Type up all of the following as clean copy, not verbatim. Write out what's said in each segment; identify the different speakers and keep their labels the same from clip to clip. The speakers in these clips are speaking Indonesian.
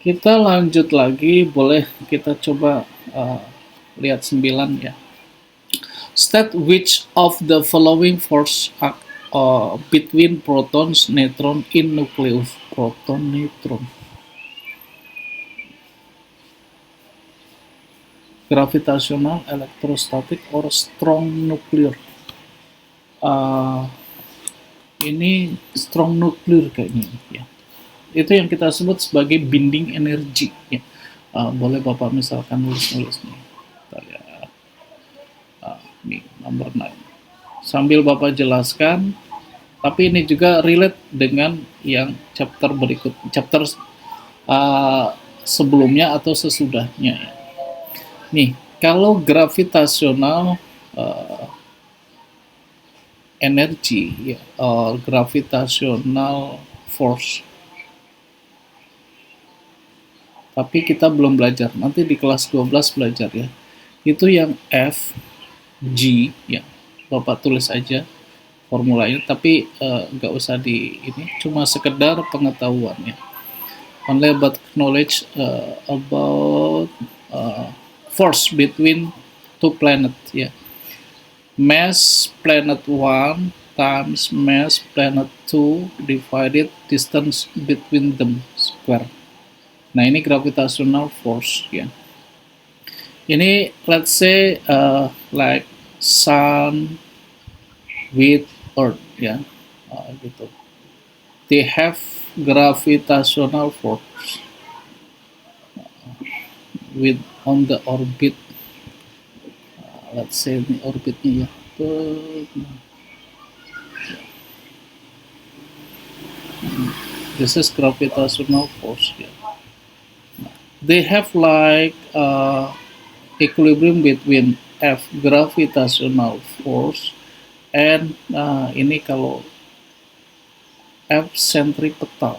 Speaker 1: Kita lanjut lagi, boleh kita coba uh, lihat 9 ya. State which of the following force act between protons, neutron in nucleus. Proton, neutron. Gravitational, electrostatic, or strong nuclear. Uh, ini strong nuclear kayaknya ya. Itu yang kita sebut sebagai binding energi ya. Boleh Bapak misalkan nulis-nulis nih. Ya. Nih nomor 9. Sambil Bapak jelaskan, tapi ini juga relate dengan yang chapter berikut, chapter uh, sebelumnya atau sesudahnya ya. Nih, kalau gravitasional energi ya, gravitational force. Tapi kita belum belajar. Nanti di kelas 12 belajar ya. Itu yang F, G ya. Bapak tulis aja formulanya, tapi nggak usah di ini, cuma sekedar pengetahuan ya. Only about knowledge about force between two planet ya. Mass planet 1 times mass planet 2 divided distance between them square. Nah, ini gravitational force ya. Ini let's say like sun with earth ya. Gitu. They have gravitational force with on the orbit. Let's say ini orbitnya ya. This is gravitational force ya. They have like equilibrium between F gravitational force and ini kalau F centripetal.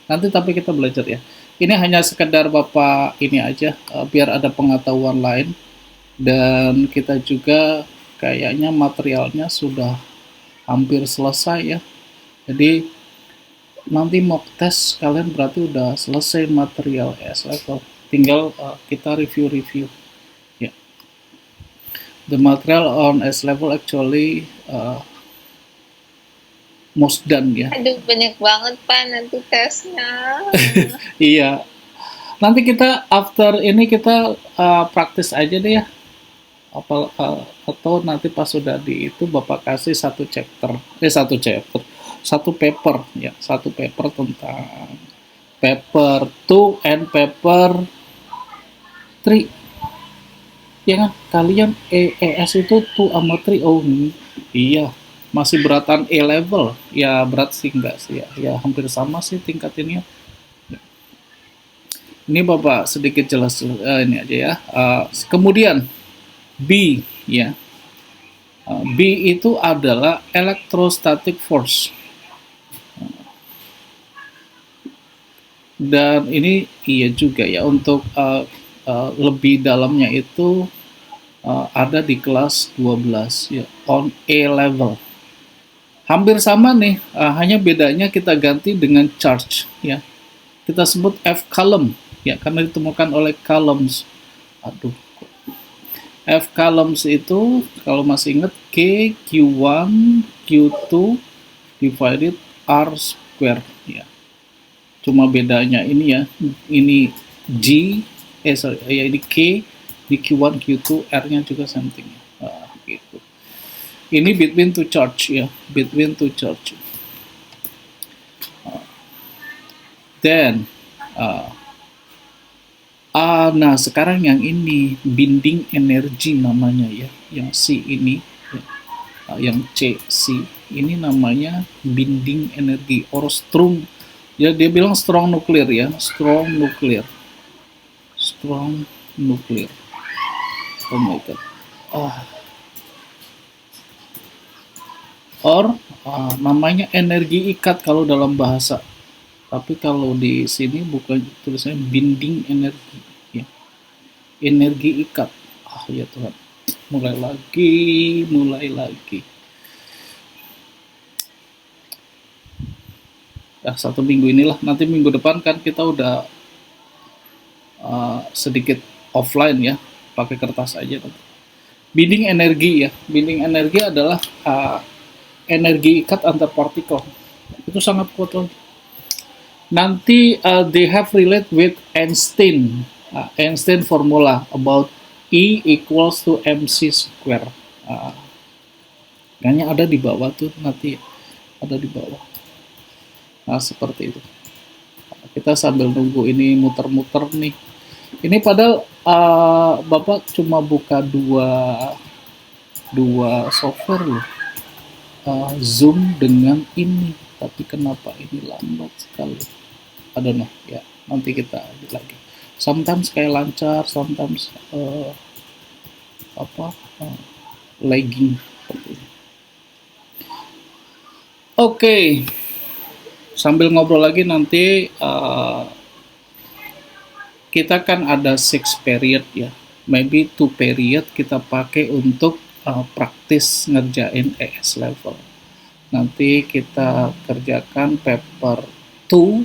Speaker 1: Nanti tapi kita belajar ya. Ini hanya sekedar Bapak ini aja biar ada pengetahuan lain, dan kita juga kayaknya materialnya sudah hampir selesai ya. Jadi nanti mock test kalian berarti udah selesai material S level, tinggal kita review ya. The material on S level actually most done ya.
Speaker 2: Aduh, banyak banget Pak nanti tesnya.
Speaker 1: Iya, nanti kita after ini kita praktis aja deh ya. Atau nanti pas sudah di itu Bapak kasih satu paper ya, satu paper tentang paper 2 and paper 3 ya kan. Kalian ES itu 2 sama 3. Oh iya, masih beratan A level ya. Berat sih enggak sih ya, hampir sama sih tingkat ini ya. Ini Bapak sedikit jelas ini aja ya. Kemudian B ya. B itu adalah electrostatic force. Dan ini iya juga ya, untuk lebih dalamnya itu ada di kelas 12 ya, on A level. Hampir sama nih, hanya bedanya kita ganti dengan charge ya. Kita sebut F column ya, karena ditemukan oleh columns. Aduh, F columns itu kalau masih ingat K Q1 Q2 divided R square ya. Cuma bedanya ini ya, ini G ya, ini K di Q1 Q2, R-nya juga something gitu. Ini between two charge ya, between two charge. Then nah sekarang yang ini binding energi namanya ya, yang C ini ya. Yang C ini namanya binding energi or strong ya. Dia bilang strong nuclear ya, strong nuclear. Oh my god. Or namanya energi ikat kalau dalam bahasa, tapi kalau di sini bukan tulisannya binding energi ya, energi ikat. Ya Tuhan, mulai lagi. Satu minggu inilah, nanti minggu depan kan kita udah sedikit offline ya, pakai kertas aja. Binding energi ya, binding energi adalah energi ikat antar partikel. Itu sangat kuat loh. Nanti they have relate with Einstein, Einstein formula about E equals to mc square. Kayaknya ada di bawah tuh, nanti ada di bawah. Nah seperti itu. Kita sambil nunggu ini muter-muter nih. Ini padahal Bapak cuma buka dua software loh. Zoom dengan ini, tapi kenapa ini lambat sekali? I don't know ya. Nanti kita edit lagi. Sometimes kayak lancar, sometimes lagging seperti ini. Oke. Sambil ngobrol lagi nanti kita kan ada 6 period ya, maybe 2 period kita pakai untuk praktis ngerjain ES level. Nanti kita kerjakan paper 2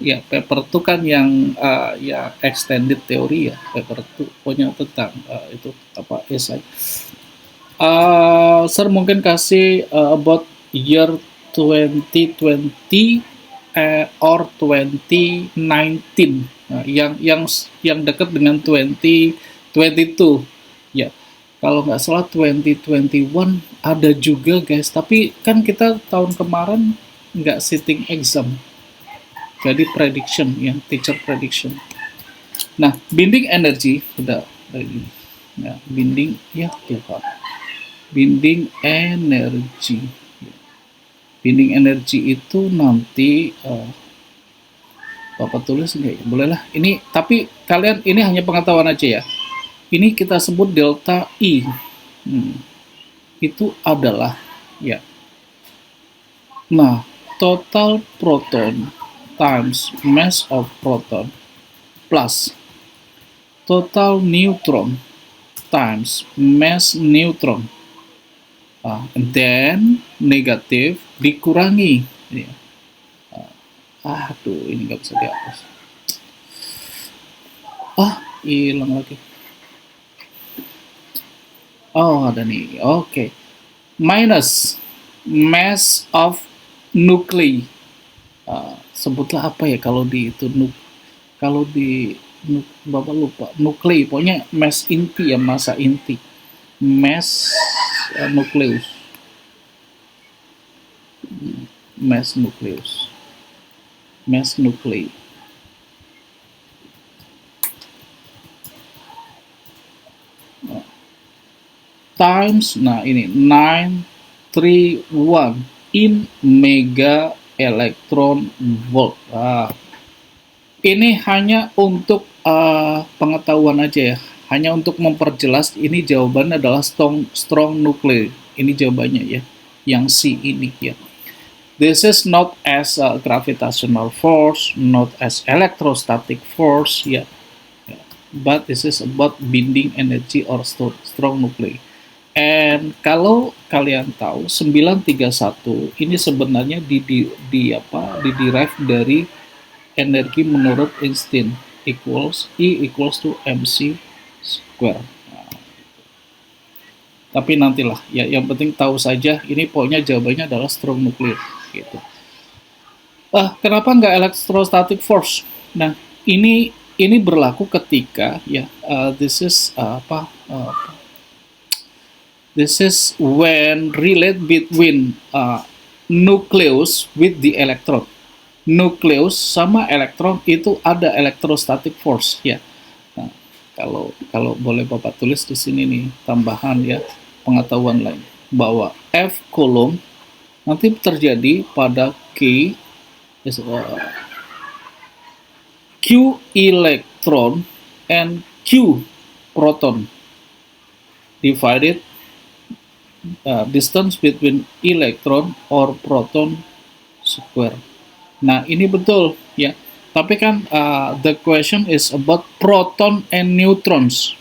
Speaker 1: ya, paper 2 kan yang ya extended teori ya, paper 2 pokoknya tentang itu apa esai. Sir mungkin kasih about year 2020 or 2019, nah, yang dekat dengan 2022 ya. Kalau nggak salah 2021 ada juga guys, tapi kan kita tahun kemarin nggak sitting exam, jadi prediction ya, teacher prediction. Nah binding energy udah ini ya, binding ya Tuhan, binding energi. Binding energi itu nanti Bapak tulis nggak ya? Bolehlah. Ini tapi kalian ini hanya pengetahuan aja ya. Ini kita sebut delta I. Itu adalah ya. Nah, total proton times mass of proton plus total neutron times mass neutron. Then negatif dikurangi ya. Aduh ini nggak bisa dihapus, hilang lagi. Ada nih, oke. Minus mass of nuclei. Sebutlah apa ya kalau di itu kalau di Bapak lupa, nuklei pokoknya mass inti ya, massa inti, mass nucleus, mass nucleus, mass nuclei. Times, nah ini 931 in mega electron volt. Ini hanya untuk pengetahuan aja ya, hanya untuk memperjelas. Ini jawabannya adalah strong nuclear. Ini jawabannya ya, yang C ini ya. This is not as a gravitational force, not as electrostatic force ya, but this is about binding energy or strong nuclei. And kalau kalian tahu 931 ini sebenarnya derive dari energi menurut Einstein equals E equals to mc square. Tapi nantilah ya, yang penting tahu saja ini pokoknya jawabannya adalah strong nuclear gitu. Kenapa nggak electrostatic force? Nah ini berlaku ketika ya this is this is when relate between nucleus with the electron. Nucleus sama elektron itu ada electrostatic force ya. Nah, kalau boleh Bapak tulis di sini nih tambahan ya, pengetahuan lain bahwa F Coulomb nanti terjadi pada Q electron and Q proton divided distance between electron or proton square. Nah ini betul ya, tapi kan the question is about proton and neutrons,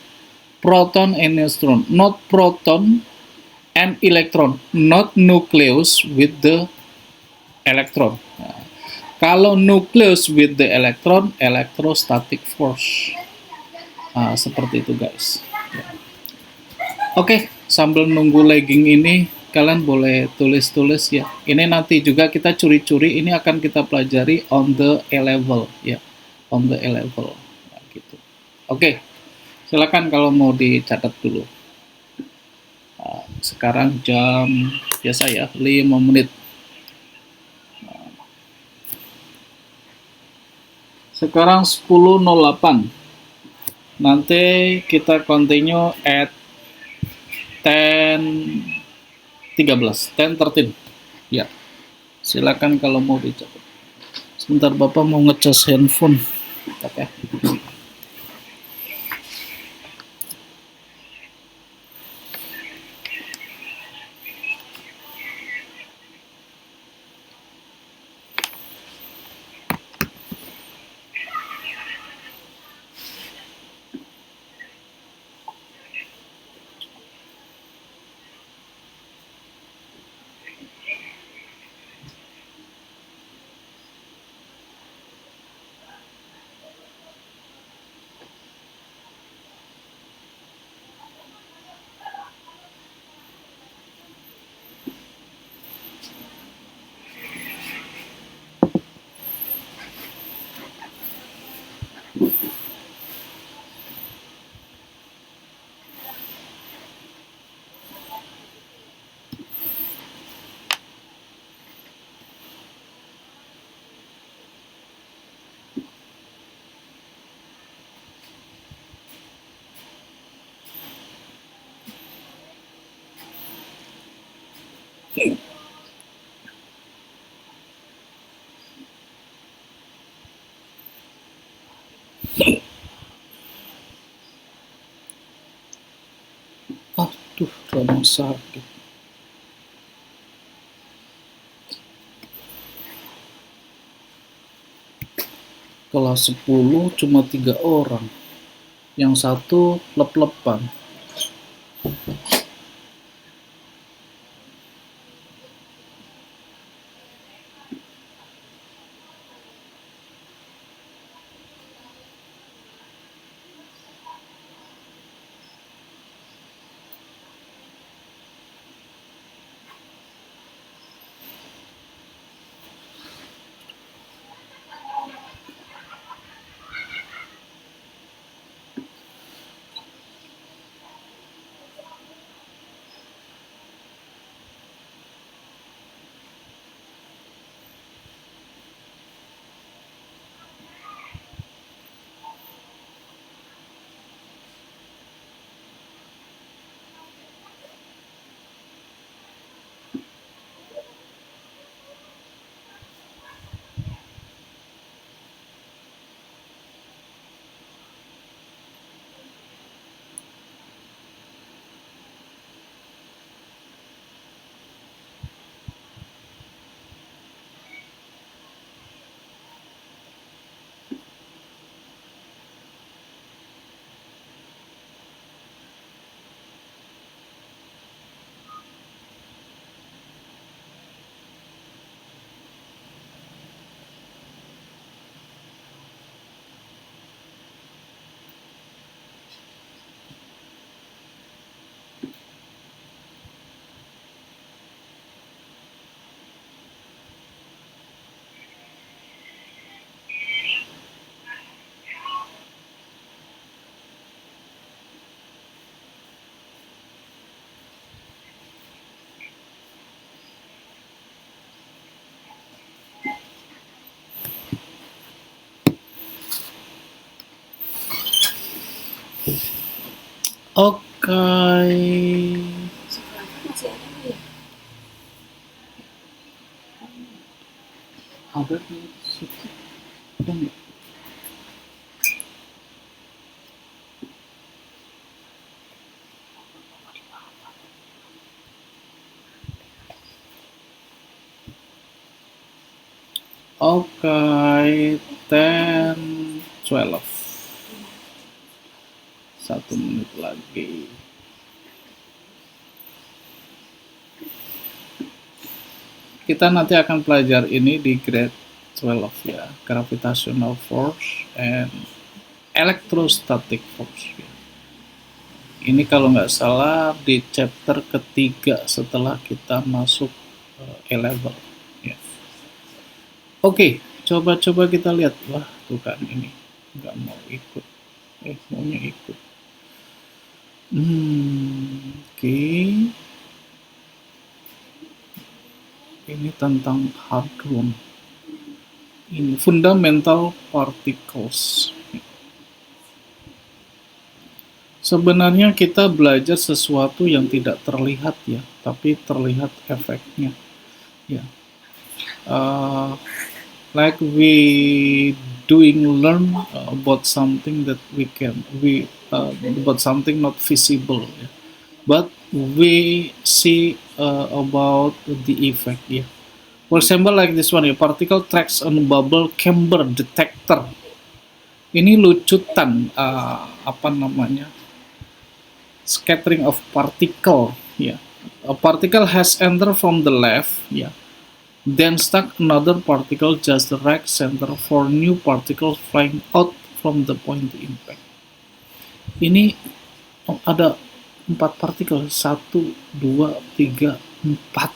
Speaker 1: proton and neutron, not proton and electron, not nucleus with the electron. Nah, Kalau nucleus with the electron, electrostatic force. Seperti itu guys. Oke, sambil nunggu lagging ini, kalian boleh tulis-tulis ya. Ini nanti juga kita curi-curi, ini akan kita pelajari on the A level ya, on the A level. Nah, gitu. Oke, silakan kalau mau dicatat dulu. Sekarang jam biasa ya, 5 menit. Sekarang 10.08. Nanti kita continue at 10.13. Ya, silakan kalau mau dicatat. Sebentar Bapak mau ngecas handphone. Oke. Aduh, radang sakit. Kelas 10 cuma 3 orang. Yang satu lep-lepan. Oke. Ada di situ. Ada nggak? Oke, 10, 12. 1 menit lagi. Kita nanti akan pelajari ini di grade 12 ya, gravitational force and electrostatic force ya. Ini kalau nggak salah di chapter ketiga setelah kita masuk A-level ya. Oke, coba-coba kita lihat. Wah, tuh kan ini nggak mau ikut. Maunya ikut. Oke. Ini tentang hadron. Ini fundamental particles. Sebenarnya kita belajar sesuatu yang tidak terlihat ya, tapi terlihat efeknya. Ya, like we doing learn about something that we about something not visible, ya. But we see about the effect. Ya. For example, like this one ya, particle tracks on bubble chamber detector. Ini lucutan apa namanya? Scattering of particle ya. A particle has entered from the left ya, then stuck another particle just the right center for new particles flying out from the point impact. Ini ada 4 partikel, 1, 2, 3, 4.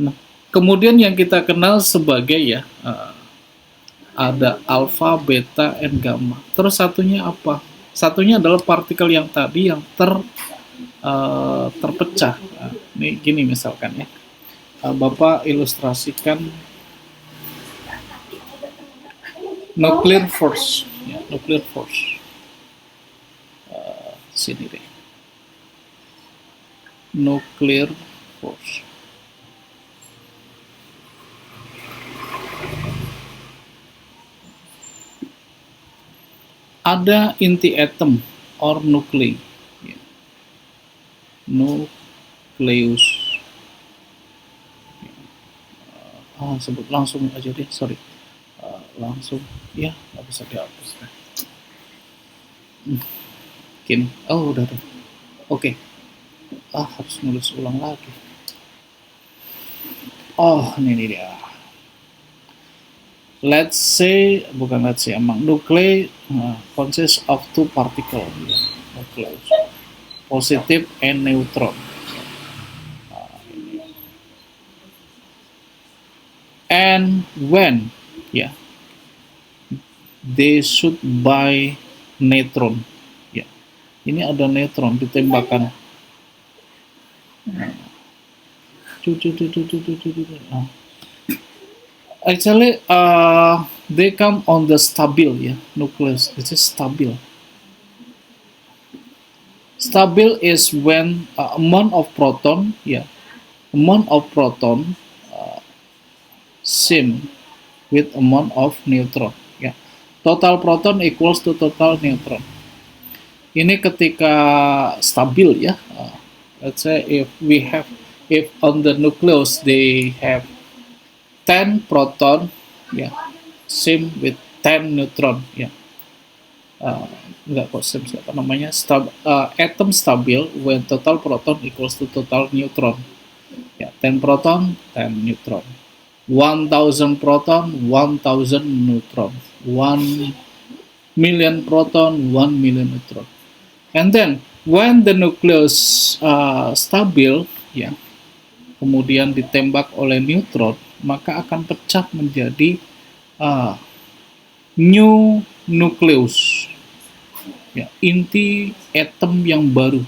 Speaker 1: Nah, kemudian yang kita kenal sebagai ya ada alfa, beta, and gamma. Terus satunya apa? Satunya adalah partikel yang tadi yang terpecah. Nah, ini gini misalkan ya. Bapak ilustrasikan nuclear force. Ya, nuclear force. Sini deh. Nuclear force. Ada inti atom or nuclei. Ya. Nucleus. Sebut langsung aja deh, sorry. Langsung, ya nggak bisa dihapus. Gini, udah. Oke. Harus nulis ulang lagi. Ini dia. Emang nuclei consists of 2 particles, ya. Nucleus, positive and neutron. And when ya, they shoot by neutron ya. Ini ada neutron ditembakkan. Actually, they come on the stabil ya, nucleus. This is stabil. Stabil is when amount of proton same with amount of neutron. Ya. Total proton equals to total neutron. Ini ketika stabil ya. Let's say if on the nucleus they have 10 proton, ya, same with 10 neutron, ya. Enggak kok same, apa namanya? Atom stabil when total proton equals to total neutron. Ya, 10 proton, 10 neutron. 1000 proton, 1000 neutron. 1 million proton, 1 million neutron. And then when the nucleus stabil, ya, kemudian ditembak oleh neutron, maka akan pecah menjadi new nucleus, ya, inti atom yang baru.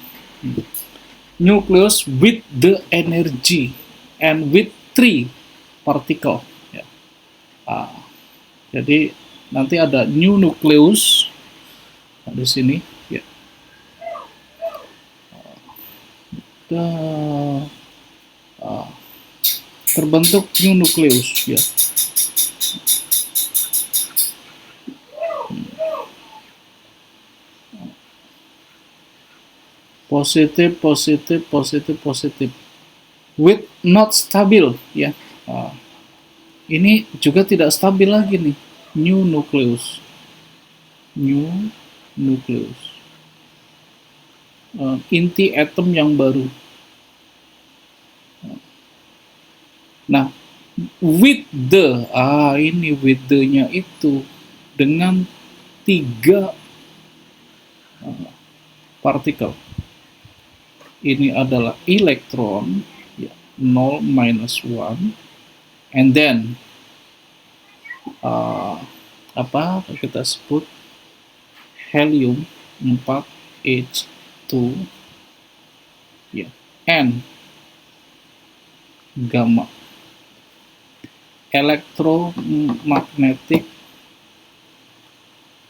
Speaker 1: Nucleus with the energy and with 3 particle. Ya. Jadi nanti ada new nucleus di sini. Ya. Terbentuk new nucleus. Ya. Positif, with not stabil, ya. Ini juga tidak stabil lagi nih, new nucleus, inti atom yang baru. Nah, with the, ini with the-nya itu dengan 3 partikel. Ini adalah elektron, ya, 0 minus 1, and then apa kita sebut helium 4H2, ya, and gamma, electromagnetic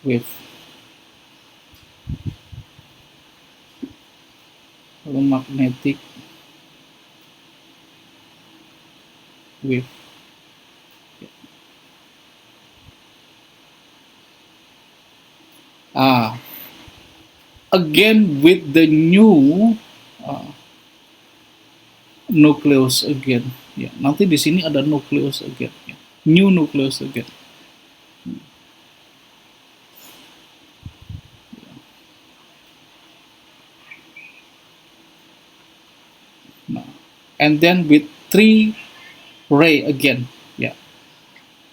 Speaker 1: wave. Magnetic wave. Again with the new nucleus again. Ya, nanti di sini ada nucleus again. Ya. New nucleus again. And then with 3 ray again. Yeah.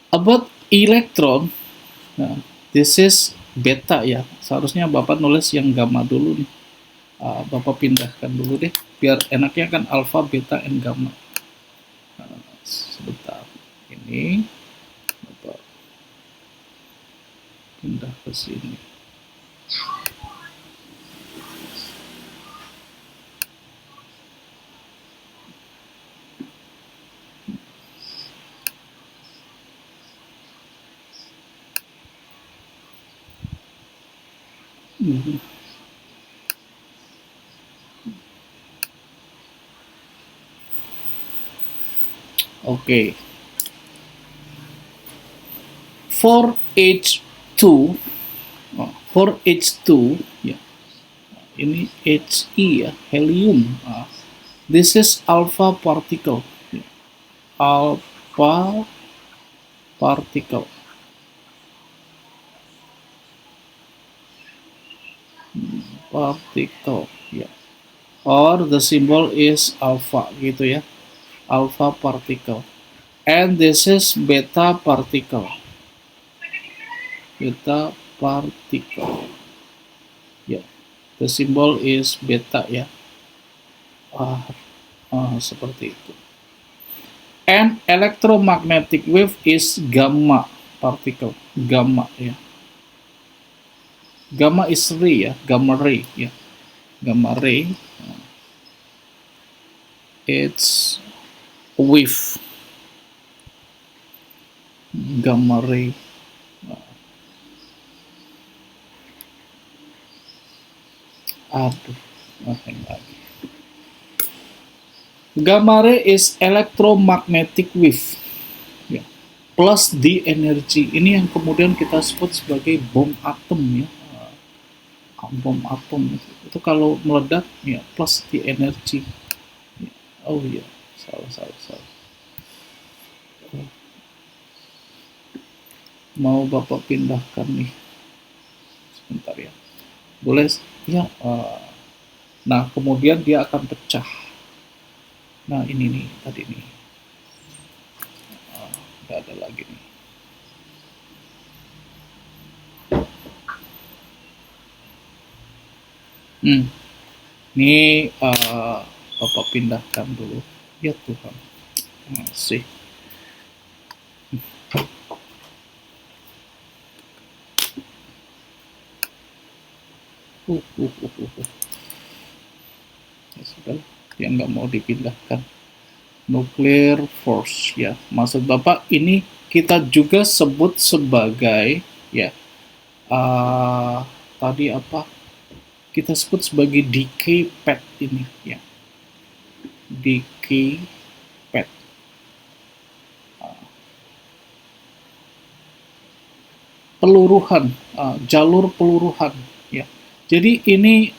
Speaker 1: About electron, this is beta ya. Seharusnya Bapak nulis yang gamma dulu nih. Bapak pindahkan dulu deh, biar enaknya kan alpha, beta, and gamma. Sebentar, ini Bapak pindah ke sini. Okay. For H2, ya. Ini He ya, helium. This is alpha particle. Ya. Alpha particle. Particle, ya. Or the symbol is alpha gitu ya. Alpha particle. And this is beta particle. Beta particle. Ya. The symbol is beta ya. Seperti itu. And electromagnetic wave is gamma particle. Gamma ya. Gamma is ray ya, gamma ray ya. Gamma ray. It's a wave. Gamma ray. Lagi. Gamma ray is electromagnetic wave. Ya. Plus the energy. Ini yang kemudian kita sebut sebagai bom atom ya. Bom atom itu kalau meledak ya, plus the energy. Oh iya, salah. Mau Bapak pindahkan nih, sebentar ya, boleh ya. Nah kemudian dia akan pecah. Nah ini nih tadi nih, nggak ada lagi nih. Ini Bapak pindahkan dulu. Ya Tuhan, masih. Ya sudah, yang nggak mau dipindahkan. Nuclear force ya. Maksud Bapak ini kita juga sebut sebagai ya. Tadi apa? Kita sebut sebagai decay pad ini ya. Decay pad. Peluruhan, jalur peluruhan ya. Jadi ini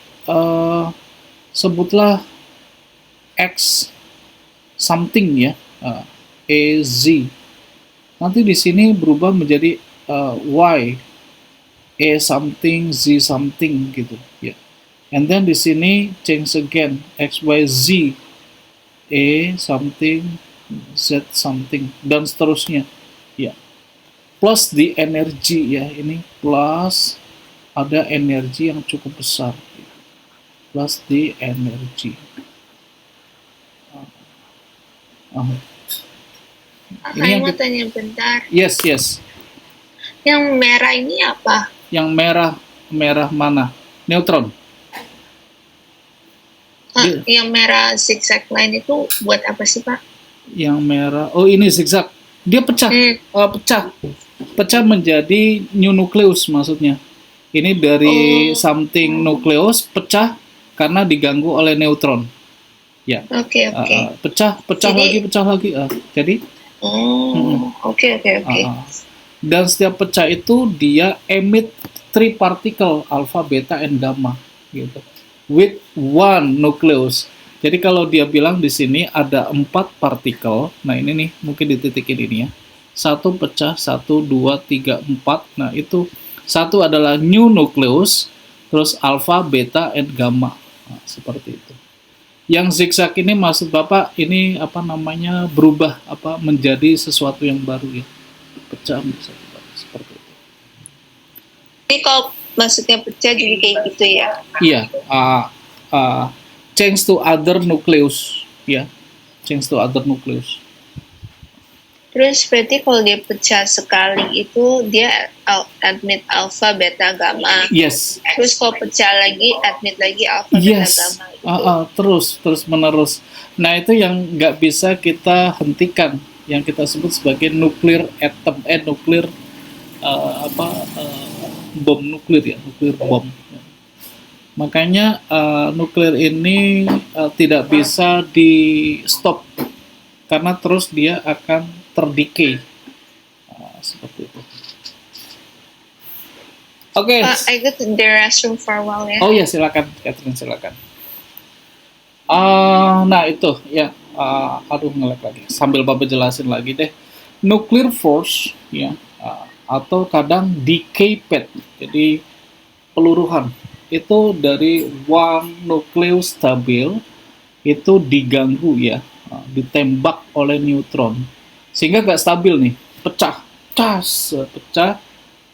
Speaker 1: sebutlah X something ya, AZ. Nanti di sini berubah menjadi Y, A something, Z something gitu ya. And then di sini change again, XYZ, A something, Z something dan seterusnya ya, plus di energi ya, ini plus ada energi yang cukup besar plus di energi. Ini
Speaker 2: Saya
Speaker 1: yang
Speaker 2: mau tanya bentar.
Speaker 1: yes.
Speaker 2: Yang merah ini apa?
Speaker 1: Yang merah mana? Neutron.
Speaker 2: Yang merah zigzag line itu buat apa sih, Pak?
Speaker 1: Yang merah, oh ini zigzag. Dia pecah, pecah menjadi new nucleus maksudnya. Ini dari something nucleus pecah karena diganggu oleh neutron. Ya.
Speaker 2: Oke.
Speaker 1: Pecah lagi. Jadi.
Speaker 2: Oke.
Speaker 1: Dan setiap pecah itu dia emit 3 particle alpha, beta, and gamma gitu. With one nucleus. Jadi kalau dia bilang di sini ada 4 partikel, nah ini nih mungkin dititikin ini ya. 1 pecah, 1, 2, 3, 4. Nah itu 1 adalah new nucleus, terus alpha, beta, and gamma. Nah, seperti itu. Yang zigzag ini maksud Bapak ini apa namanya berubah apa menjadi sesuatu yang baru ya. Pecah seperti itu.
Speaker 2: Jadi kalau maksudnya pecah jadi kayak gitu ya?
Speaker 1: Iya, change to other nucleus, ya, change to other nucleus.
Speaker 2: Terus berarti kalau dia pecah sekali itu dia admit alpha, beta, gamma.
Speaker 1: Yes.
Speaker 2: Terus kalau pecah lagi admit lagi alpha, beta, gamma.
Speaker 1: Gitu. Terus menerus. Nah itu yang nggak bisa kita hentikan, yang kita sebut sebagai nuklir atom, nuklir bom nuklir ya, nuklir bom. Makanya nuklir ini tidak bisa di stop karena terus dia akan terdecay seperti itu. Oke.
Speaker 2: I go to the restroom for a while ya.
Speaker 1: Oh ya silakan, Catherine silakan. Nah itu ya, aduh ngelek lagi. Sambil Bapak jelasin lagi deh. Nuclear force ya, atau kadang decay pad. Jadi peluruhan itu dari one nucleus stabil itu diganggu ya, ditembak oleh neutron sehingga gak stabil nih, pecah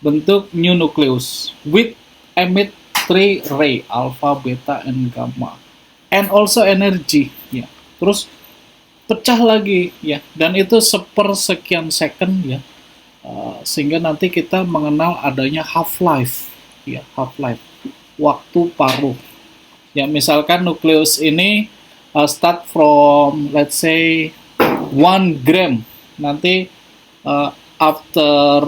Speaker 1: bentuk new nucleus with emit 3 ray alpha, beta, and gamma and also energy ya, terus pecah lagi ya, dan itu sepersekian second ya, sehingga nanti kita mengenal adanya half life ya, half life, waktu paruh ya. Misalkan nukleus ini start from let's say 1 gram, nanti after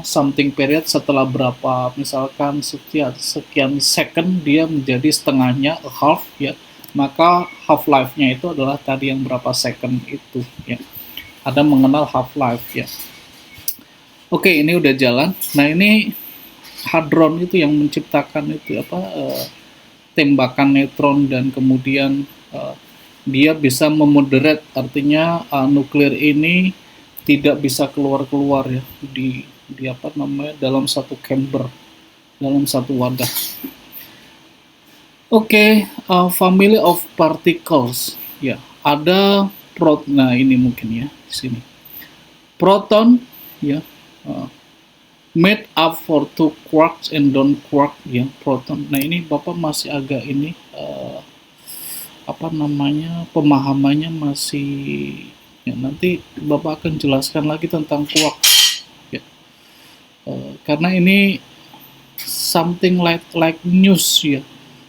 Speaker 1: something period, setelah berapa misalkan sekian second dia menjadi setengahnya, a half ya, maka half life-nya itu adalah tadi yang berapa second itu ya, ada mengenal half life ya. Oke, ini udah jalan. Nah ini hadron itu yang menciptakan itu apa, tembakan neutron, dan kemudian dia bisa memoderate, artinya nuklir ini tidak bisa keluar ya di apa namanya dalam satu chamber, dalam satu wadah. Oke, family of particles ya, ada nah ini mungkin ya di sini proton ya, made up for 2 quarks and don't quark ya, proton. Nah ini Bapak masih agak ini apa namanya pemahamannya masih ya, nanti Bapak akan jelaskan lagi tentang quark ya, karena ini something like news ya,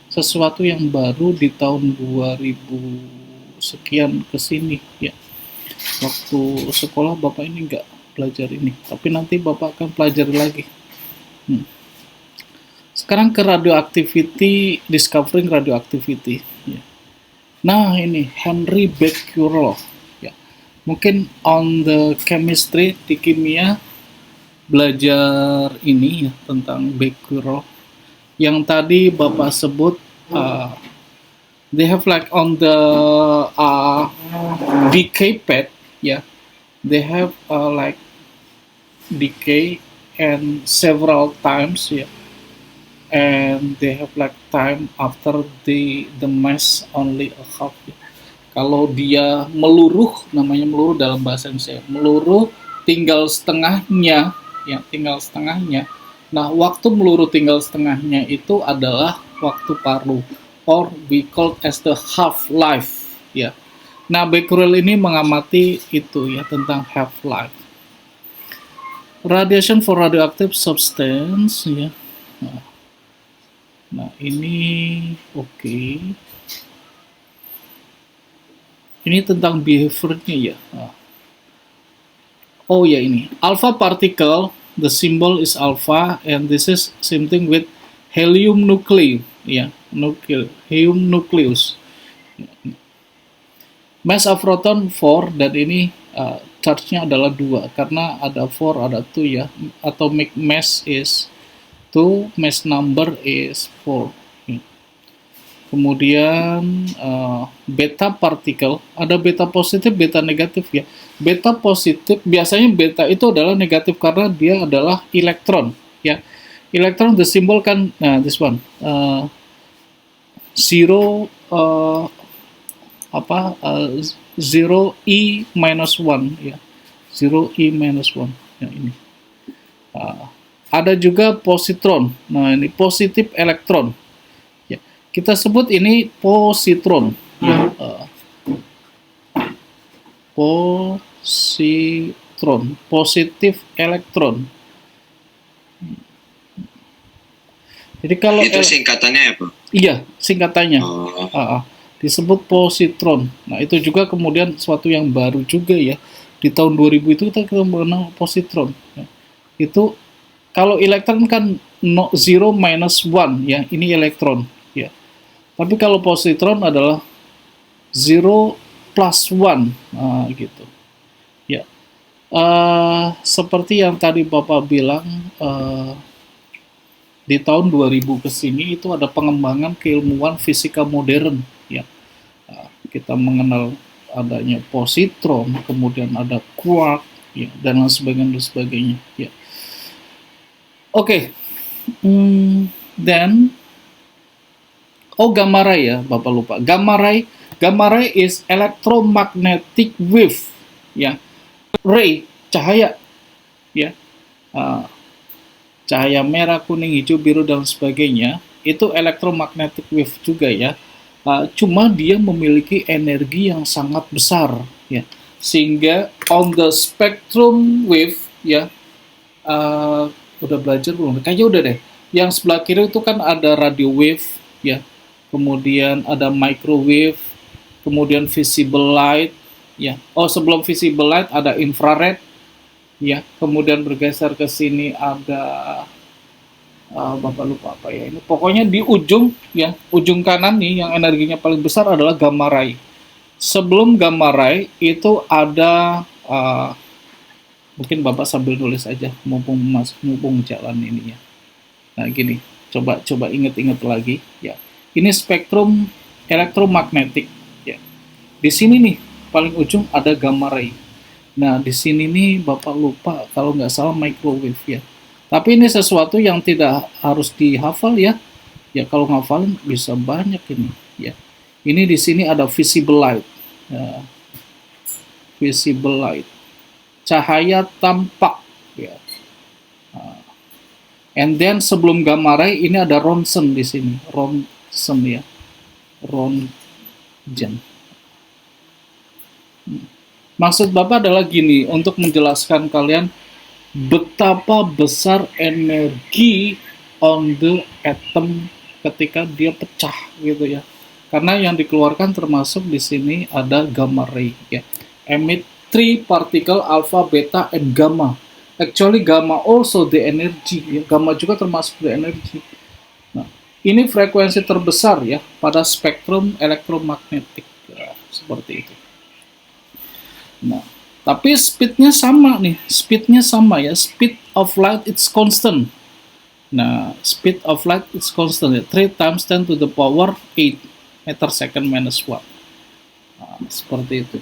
Speaker 1: sesuatu yang baru di tahun 2000 sekian kesini ya. Waktu sekolah Bapak ini nggak belajar ini, tapi nanti Bapak akan pelajari lagi. Sekarang ke radioactivity, discovering radioactivity ya. Nah ini Henry Becquerel ya. Mungkin on the chemistry, di kimia belajar ini ya tentang Becquerel yang tadi Bapak sebut. They have like on the decay pad ya, they have like decay and several times ya, and they have like time after the mass only a half ya. Kalau dia meluruh, namanya meluruh dalam bahasa Indonesia, meluruh tinggal setengahnya, ya tinggal setengahnya. Nah, waktu meluruh tinggal setengahnya itu adalah waktu paruh, or we call as the half life, ya. Nah, Becquerel ini mengamati itu ya tentang half life. Radiation for radioactive substance, ya. Nah, ini oke. Ini tentang behaviornya ya. Oh ya, ini alpha particle, the symbol is alpha, and this is same thing with helium nucleus, ya, helium nucleus. Mass of proton 4, dan ini charge-nya adalah 2 karena ada 4 ada 2 ya. Atomic mass is 2, mass number is 4. Kemudian beta partikel, ada beta positif, beta negatif ya. Beta positif, biasanya beta itu adalah negatif karena dia adalah elektron ya. Elektron, the symbol kan, nah this one, zero, 0 E minus 1 ya. 0 E minus 1 ya, ini. Ada juga positron. Nah, ini positif elektron. Ya. Kita sebut ini positron. Ya. Positron, positif elektron. Jadi kalau
Speaker 3: itu singkatannya apa?
Speaker 1: Iya, singkatannya. Disebut positron. Nah, itu juga kemudian suatu yang baru juga ya. Di tahun 2000 itu kita mengenal positron. Ya. Itu kalau elektron kan 0 minus 1 ya, ini elektron ya. Tapi kalau positron adalah 0 plus 1, gitu. Ya. Seperti yang tadi Bapak bilang, di tahun 2000 ke sini itu ada pengembangan keilmuan fisika modern ya. Kita mengenal adanya positron, kemudian ada quark ya, dan lain sebagainya ya. Oke. Then gamma ray ya, Bapak lupa. Gamma ray is electromagnetic wave ya. Ray, cahaya ya. Cahaya merah, kuning, hijau, biru, dan sebagainya, itu electromagnetic wave juga ya. Cuma dia memiliki energi yang sangat besar ya. Sehingga on the spectrum wave ya, udah belajar belum? Kayaknya udah deh. Yang sebelah kiri itu kan ada radio wave ya. Kemudian ada microwave, kemudian visible light ya. Oh, sebelum visible light ada infrared ya, kemudian bergeser ke sini ada Bapak lupa apa ya ini. Pokoknya di ujung ya, ujung kanan nih yang energinya paling besar adalah gamma ray. Sebelum gamma ray itu ada mungkin Bapak sambil nulis aja mumpung jalan ini ya. Nah, gini, coba inget-inget lagi ya. Ini spektrum elektromagnetik ya. Di sini nih paling ujung ada gamma ray. Nah, di sini nih Bapak lupa kalau nggak salah microwave ya. Tapi ini sesuatu yang tidak harus dihafal ya. Ya, kalau ngafalin bisa banyak ini ya. Ini di sini ada visible light. Ya. Visible light. Cahaya tampak ya. And then sebelum gamma ray ini ada Roentgen di sini. Roentgen ya. Roentgen. Maksud Bapak adalah gini, untuk menjelaskan kalian betapa besar energi on the atom ketika dia pecah gitu ya. Karena yang dikeluarkan termasuk di sini ada gamma ray ya. Emit 3 particle alpha, beta, and gamma. Actually gamma also the energy ya. Gamma juga termasuk the energy. Nah, ini frekuensi terbesar ya pada spektrum elektromagnetik ya, seperti itu. Nah, tapi speednya sama nih, ya, speed of light it's constant. Nah, speed of light it's constant ya, 3 times 10 to the power 8 meter second minus 1. Nah, seperti itu.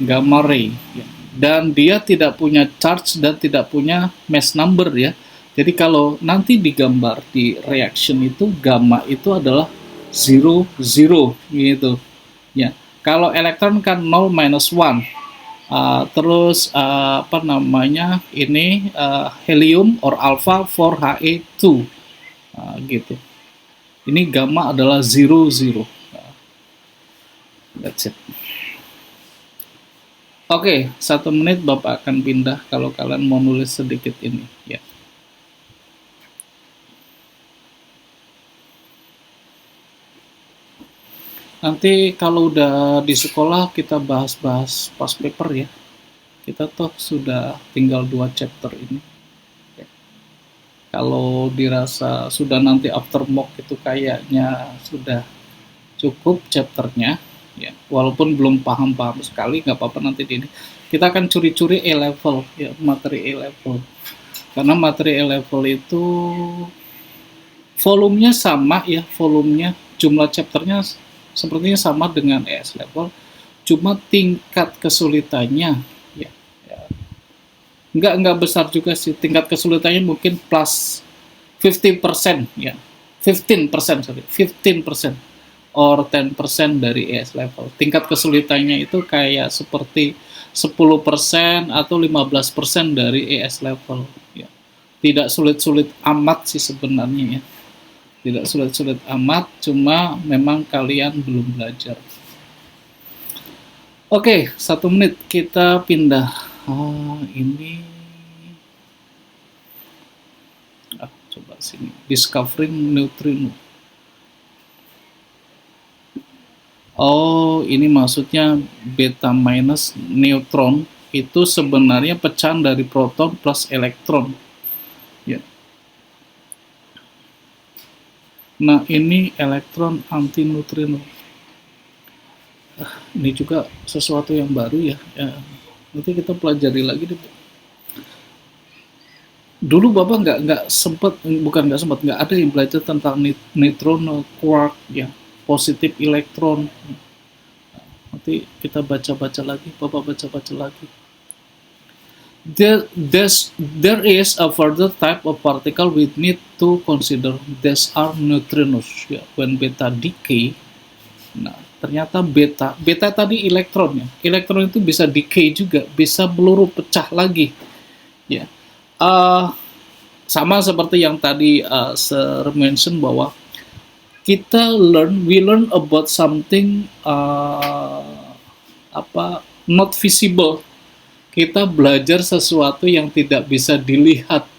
Speaker 1: Gamma ray ya. Dan dia tidak punya charge dan tidak punya mass number ya. Jadi kalau nanti digambar di reaction itu gamma itu adalah 0 0 gitu. Ya, kalau elektron kan 0 minus 1. Terus apa namanya ini helium or alpha 4He2 gitu. Ini gamma adalah 0 0. That's it. Oke, 1 menit Bapak akan pindah kalau kalian mau nulis sedikit ini ya. Nanti kalau udah di sekolah kita bahas-bahas past paper ya. Kita toh sudah tinggal 2 chapter ini. Ya. Kalau dirasa sudah nanti after mock itu kayaknya sudah cukup chapternya, ya. Walaupun belum paham-paham sekali, nggak apa-apa nanti ini. Kita akan curi-curi A-level, ya, materi A-level. Karena materi A-level itu volumenya sama ya, volumenya, jumlah chapternya sepertinya sama dengan ES level, cuma tingkat kesulitannya ya, ya nggak besar juga sih, tingkat kesulitannya mungkin plus 50% ya, 15% sorry, 15% or 10% dari ES level. Tingkat kesulitannya itu kayak seperti 10% atau 15% dari ES level ya. Tidak sulit-sulit amat sih sebenarnya ya. Tidak sulit-sulit amat, cuma memang kalian belum belajar. Oke, 1 menit kita pindah. Ini coba sini, discovering neutrino. Oh, ini maksudnya beta minus neutron itu sebenarnya pecahan dari proton plus elektron. Ya. Nah, ini elektron antineutrino. Ini juga sesuatu yang baru ya. Nanti kita pelajari lagi deh. Dulu Bapak nggak sempat, bukan nggak ada yang belajar tentang neutron, quark, ya, positif elektron. Nanti kita baca-baca lagi, Bapak baca-baca lagi. There is a further type of particle we need to consider. These are neutrinos. Ya, when beta decay. Nah, ternyata beta tadi elektron ya. Elektron itu bisa decay juga, bisa peluru pecah lagi. Ya, sama seperti yang tadi Sir mention bahwa kita we learn about something not visible. Kita belajar sesuatu yang tidak bisa dilihat.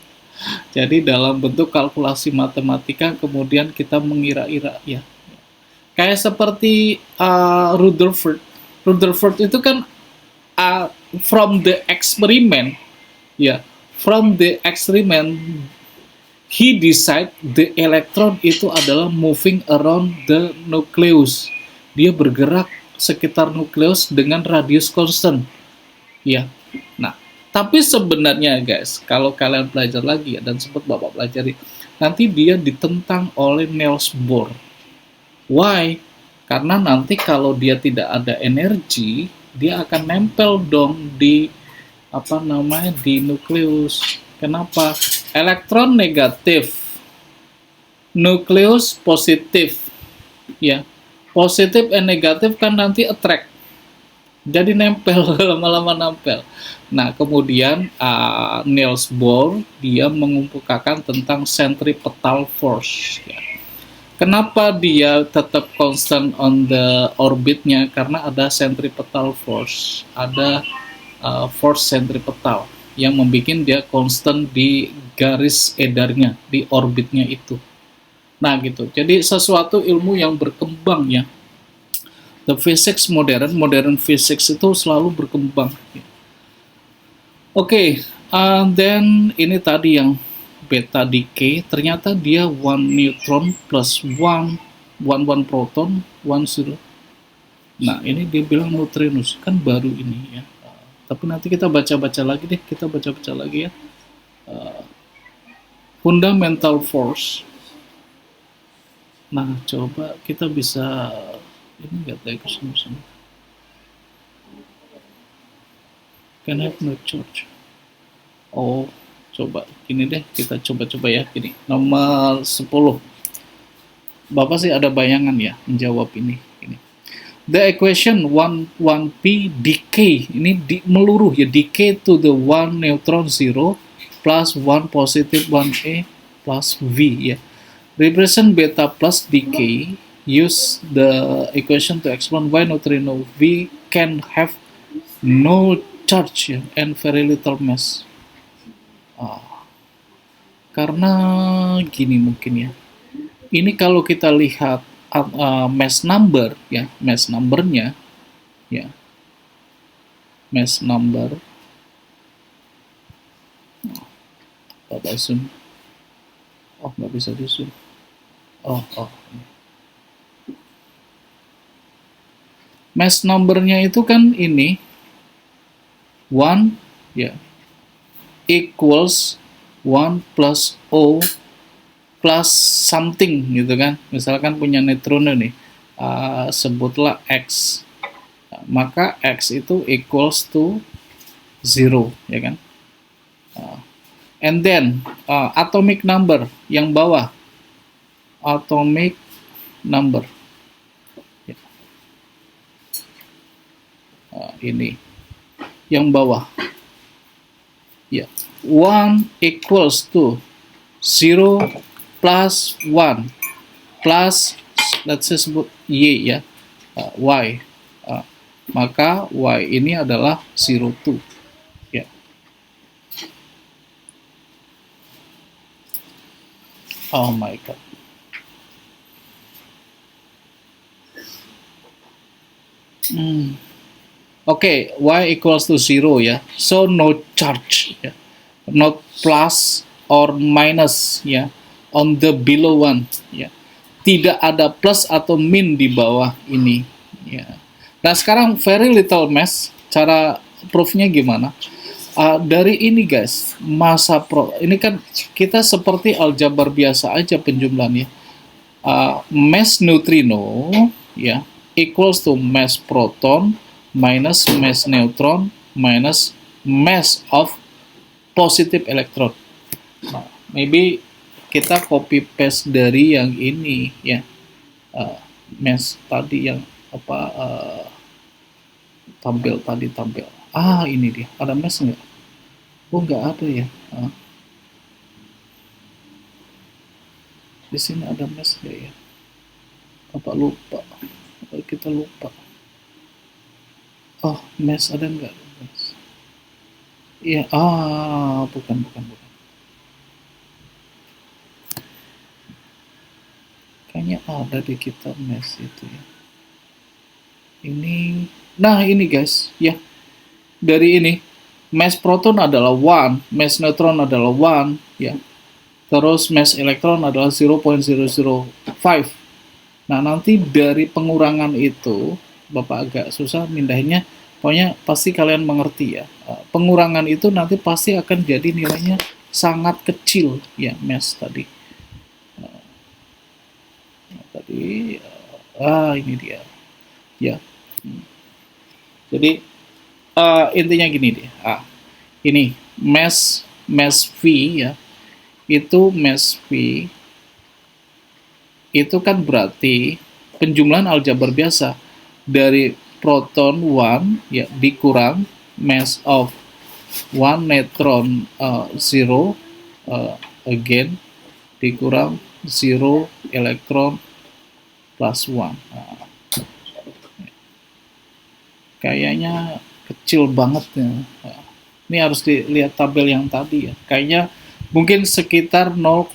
Speaker 1: Jadi dalam bentuk kalkulasi matematika kemudian kita mengira-ira ya. Kayak seperti Rutherford. Rutherford itu kan from the experiment ya, from the experiment he decide the electron itu adalah moving around the nucleus. Dia bergerak sekitar nukleus dengan radius constant. Ya. Nah, tapi sebenarnya guys, kalau kalian belajar lagi ya, dan sempat Bapak pelajari, nanti dia ditentang oleh Niels Bohr. Why? Karena nanti kalau dia tidak ada energi, dia akan nempel dong di di nukleus. Kenapa? Elektron negatif, nukleus positif. Ya. Positif dan negatif kan nanti attract. Jadi nempel, lama-lama nempel. Nah, kemudian Niels Bohr dia mengemukakan tentang centripetal force. Ya. Kenapa dia tetap constant on the orbitnya? Karena ada centripetal force, ada force centripetal yang membuat dia constant di garis edarnya, di orbitnya itu. Nah, gitu. Jadi sesuatu ilmu yang berkembang ya. The physics modern physics itu selalu berkembang. Oke, then ini tadi yang beta decay, ternyata dia 1 neutron plus 1 proton, 1 zero. Nah, ini dia bilang neutrinus, kan baru ini ya. Tapi nanti kita baca-baca lagi deh, ya. Fundamental force. Nah, coba kita bisa ini nggak tahu kesana. Can have no charge. Oh, coba gini deh, kita coba ya gini. Nomor 10. Bapak sih ada bayangan ya menjawab ini. The equation 1p decay, ini meluruh ya, decay to the 1 neutron 0 plus 1 positive 1a plus v ya. Represent beta plus decay, use the equation to explain why neutrino v can have no charge ya, and very little mass. Karena gini mungkin ya, ini kalau kita lihat mass number ya, mass numbernya ya, mass number, Bapak zoom, nggak bisa di zoom, mass numbernya itu kan ini 1 ya, equals 1 plus O plus something gitu kan. Misalkan punya neutrino nih, sebutlah X, maka X itu equals to 0 ya kan. And then atomic number yang bawah, atomic number ya. Ini yang bawah ya, 1 equals to 0 plus 1 plus, let's say sebut Y ya, Y, maka Y ini adalah 0,2 ya. Oh my god. Oke, Y equals to 0 ya, so no charge ya, not plus or minus ya, on the below one ya, tidak ada plus atau min di bawah ini ya. Nah sekarang very little mass, cara proofnya gimana? Dari ini guys, massa ini kan kita seperti aljabar biasa aja penjumlahannya. Mass neutrino ya equals to mass proton minus mass neutron minus mass of positive electron. Maybe kita copy paste dari yang ini ya, mass tadi yang tampil. Ini dia, ada mass nggak? Nggak ada ya. Di sini ada mass nggak ya? Lupa? Kita lupa. Mass ada nggak? Iya, bukan. Kayaknya ada di kita mass itu ya. Ini, nah ini guys, ya. Dari ini, mass proton adalah 1, mass neutron adalah 1, ya. Terus mass elektron adalah 0.005. Nah, nanti dari pengurangan itu, Bapak agak susah mindahinnya, pokoknya pasti kalian mengerti ya. Pengurangan itu nanti pasti akan jadi nilainya sangat kecil ya, mass tadi. Ini dia ya. Jadi intinya gini deh, ini mass V ya, itu mass V itu kan berarti penjumlahan aljabar biasa dari proton 1 ya dikurang mass of 1 neutron 0 again dikurang 0 elektron plus 1. Kayaknya kecil banget ya. Ini harus dilihat tabel yang tadi ya. Kayaknya mungkin sekitar 0,005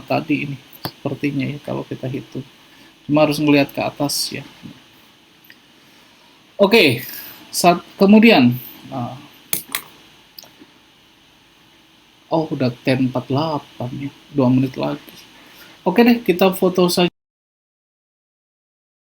Speaker 1: tadi ini sepertinya ya kalau kita hitung. Cuma harus melihat ke atas ya. Oke, kemudian udah 10.48 ya, 2 menit lagi. Oke deh, kita foto saja.